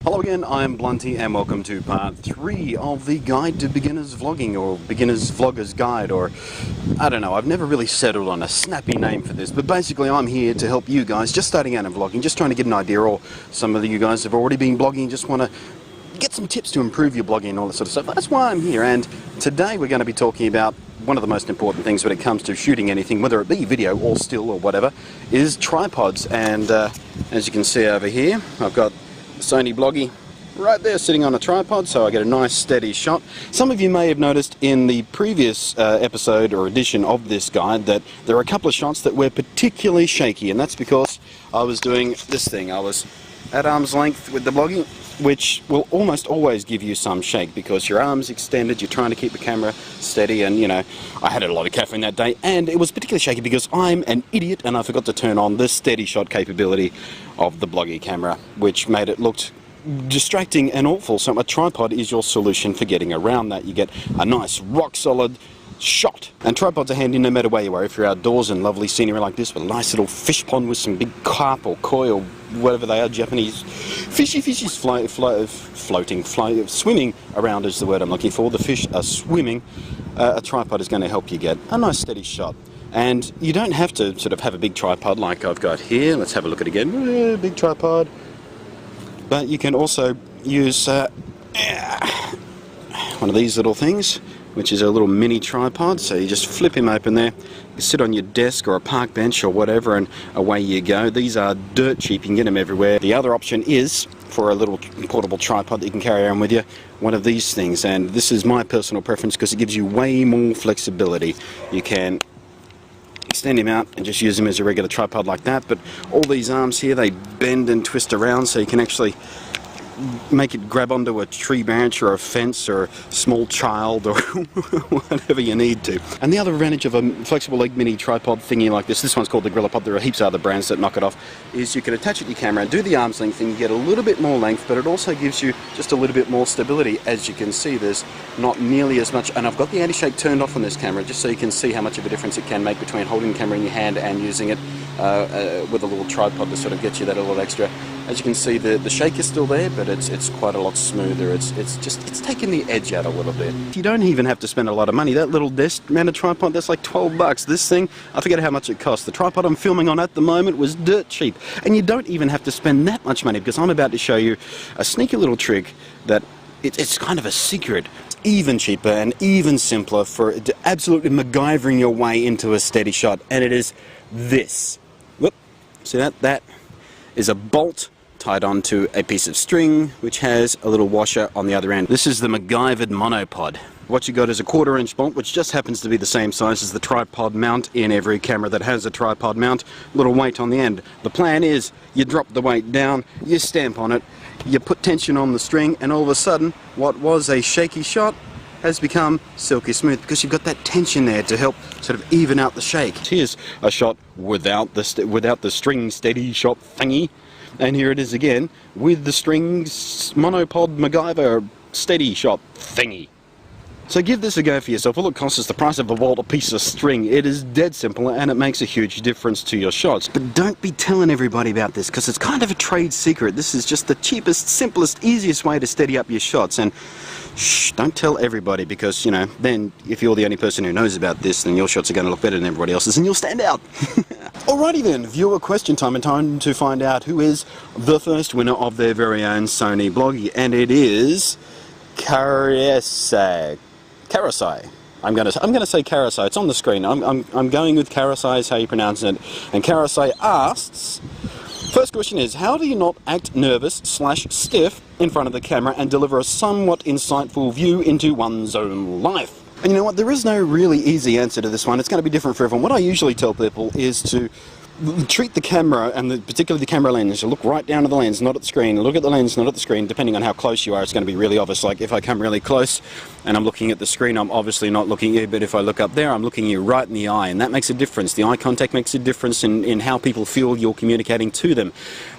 Hello again, I'm Blunty and welcome to part 3 of the Guide to Beginners Vlogging, or Beginners Vloggers Guide, or I don't know, I've never really settled on a snappy name for this, but basically I'm here to help you guys just starting out in vlogging, just trying to get an idea, or some of you guys have already been blogging, just want to get some tips to improve your blogging and all that sort of stuff. That's why I'm here, and today we're going to be talking about one of the most important things when it comes to shooting anything, whether it be video or still or whatever, is tripods. And as you can see over here, I've got Sony Bloggy right there sitting on a tripod, so I get a nice steady shot. Some of you may have noticed in the previous episode or edition of this guide that there are a couple of shots that were particularly shaky, and that's because I was doing this thing. I was at arm's length with the Bloggy, which will almost always give you some shake because your arm's extended, you're trying to keep the camera steady, and you know, I had a lot of caffeine that day, and it was particularly shaky because I'm an idiot and I forgot to turn on the steady shot capability of the Bloggy camera, which made it look distracting and awful. So a tripod is your solution for getting around that. You get a nice rock solid shot, and tripods are handy no matter where you are. If you're outdoors in lovely scenery like this with a nice little fish pond with some big carp or koi or whatever they are, Japanese fishies swimming around is the word I'm looking for. The fish are swimming. A tripod is going to help you get a nice steady shot. And you don't have to sort of have a big tripod like I've got here. Let's have a look at it again. Big tripod. But you can also use one of these little things, which is a little mini tripod. So you just flip him open there, you sit on your desk or a park bench or whatever, and away you go. These are dirt cheap, you can get them everywhere. The other option is, for a little portable tripod that you can carry around with you, one of these things, and this is my personal preference because it gives you way more flexibility. You can extend him out and just use him as a regular tripod like that, but all these arms here, they bend and twist around, so you can actually make it grab onto a tree branch or a fence or a small child or whatever you need to. And the other advantage of a flexible leg mini tripod thingy like this one's called the GorillaPod, there are heaps of other brands that knock it off, is you can attach it to your camera and do the arm's length thing. You get a little bit more length, but it also gives you just a little bit more stability. As you can see, there's not nearly as much, and I've got the anti-shake turned off on this camera just so you can see how much of a difference it can make between holding the camera in your hand and using it with a little tripod to sort of get you that little extra. As you can see, the shake is still there, but it's quite a lot smoother. It's taken the edge out a little bit. You don't even have to spend a lot of money. That little desk mounted tripod, that's like 12 bucks. This thing, I forget how much it cost. The tripod I'm filming on at the moment was dirt cheap. And you don't even have to spend that much money, because I'm about to show you a sneaky little trick that it's kind of a secret. It's even cheaper and even simpler for absolutely MacGyvering your way into a steady shot, and it is this. Whoop, see that? That is a bolt tied onto a piece of string which has a little washer on the other end. This is the MacGyvered monopod. What you got is a 1/4" bolt, which just happens to be the same size as the tripod mount in every camera that has a tripod mount. Little weight on the end. The plan is you drop the weight down, you stamp on it, you put tension on the string, and all of a sudden what was a shaky shot has become silky smooth because you've got that tension there to help sort of even out the shake. Here's a shot without the string steady shot thingy, and here it is again with the strings monopod MacGyver steady shot thingy. So give this a go for yourself. All it costs is the price of a bolt, a piece of string. It is dead simple, and it makes a huge difference to your shots. But don't be telling everybody about this, because it's kind of a trade secret. This is just the cheapest, simplest, easiest way to steady up your shots. And shh, don't tell everybody, because, you know, then if you're the only person who knows about this, then your shots are going to look better than everybody else's and you'll stand out. Alrighty then, viewer question time, and time to find out who is the first winner of their very own Sony Bloggy, and it is Karasai. I'm gonna say Karasai. It's on the screen. I'm going with Karasai is how you pronounce it. And Karasai asks, first question is, how do you not act nervous/stiff in front of the camera and deliver a somewhat insightful view into one's own life? And you know what, there is no really easy answer to this one. It's going to be different for everyone. What I usually tell people is to treat the camera, and particularly the camera lens, you look right down at the lens, not at the screen. Look at the lens, not at the screen. Depending on how close you are, it's going to be really obvious. Like if I come really close and I'm looking at the screen, I'm obviously not looking at you, but if I look up there, I'm looking you right in the eye, and that makes a difference. The eye contact makes a difference in how people feel you're communicating to them.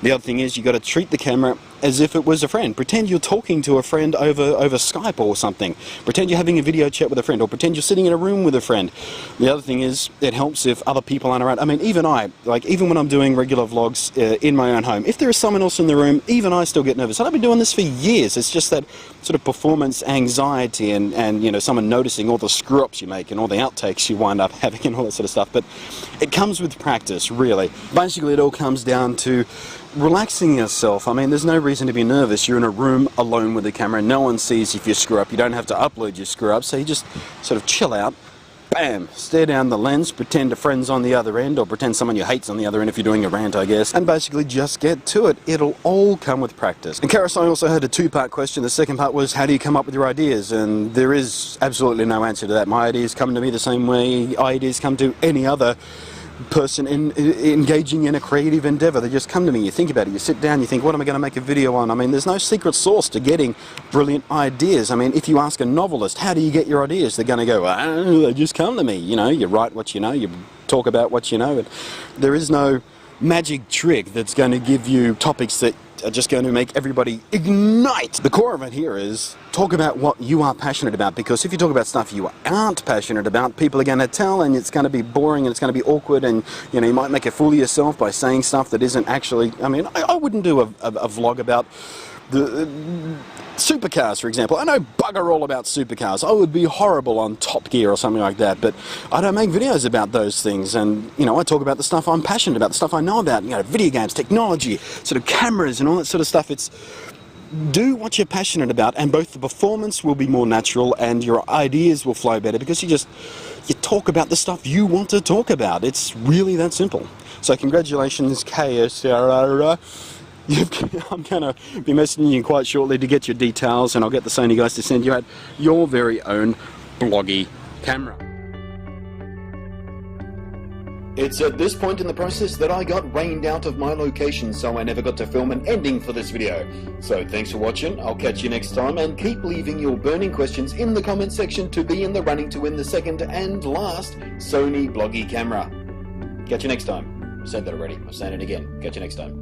The other thing is, you've got to treat the camera as if it was a friend. Pretend you're talking to a friend over Skype or something. Pretend you're having a video chat with a friend, or pretend you're sitting in a room with a friend. The other thing is, it helps if other people aren't around. I mean, even when I'm doing regular vlogs in my own home, if there is someone else in the room, even I still get nervous. And I've been doing this for years. It's just that sort of performance anxiety and you know, someone noticing all the screw-ups you make and all the outtakes you wind up having and all that sort of stuff. But it comes with practice, really. Basically, it all comes down to relaxing yourself. I mean, there's no reason to be nervous. You're in a room alone with the camera. No one sees if you screw up. You don't have to upload your screw up. So you just sort of chill out. Bam! Stare down the lens, pretend a friend's on the other end, or pretend someone you hate's on the other end if you're doing a rant, I guess, and basically just get to it. It'll all come with practice. And Karas, I also had a two-part question. The second part was, how do you come up with your ideas? And there is absolutely no answer to that. My ideas come to me the same way ideas come to any other person engaging in a creative endeavor. They just come to me. You think about it, you sit down, you think, what am I going to make a video on? I mean, there's no secret sauce to getting brilliant ideas. I mean, if you ask a novelist, how do you get your ideas? They're going to go, they just come to me. You know, you write what you know, you talk about what you know. And there is no magic trick that's going to give you topics that are just going to make everybody ignite. The core of it here is talk about what you are passionate about, because if you talk about stuff you aren't passionate about, people are going to tell, and it's going to be boring and it's going to be awkward, and you know, you might make a fool of yourself by saying stuff that isn't actually. I mean, I wouldn't do a vlog about the supercars, for example. I know bugger all about supercars. I would be horrible on Top Gear or something like that, but I don't make videos about those things. And you know, I talk about the stuff I'm passionate about, the stuff I know about, you know, video games, technology, sort of cameras and all that sort of stuff. It's do what you're passionate about, and both the performance will be more natural and your ideas will flow better, because you talk about the stuff you want to talk about. It's really that simple. So congratulations, KSR. I'm going to be messaging you quite shortly to get your details, and I'll get the Sony guys to send you out your very own bloggy camera. It's at this point in the process that I got rained out of my location, so I never got to film an ending for this video. So thanks for watching, I'll catch you next time, and keep leaving your burning questions in the comment section to be in the running to win the second and last Sony bloggy camera. Catch you next time. I've said that already, I'm saying it again. Catch you next time.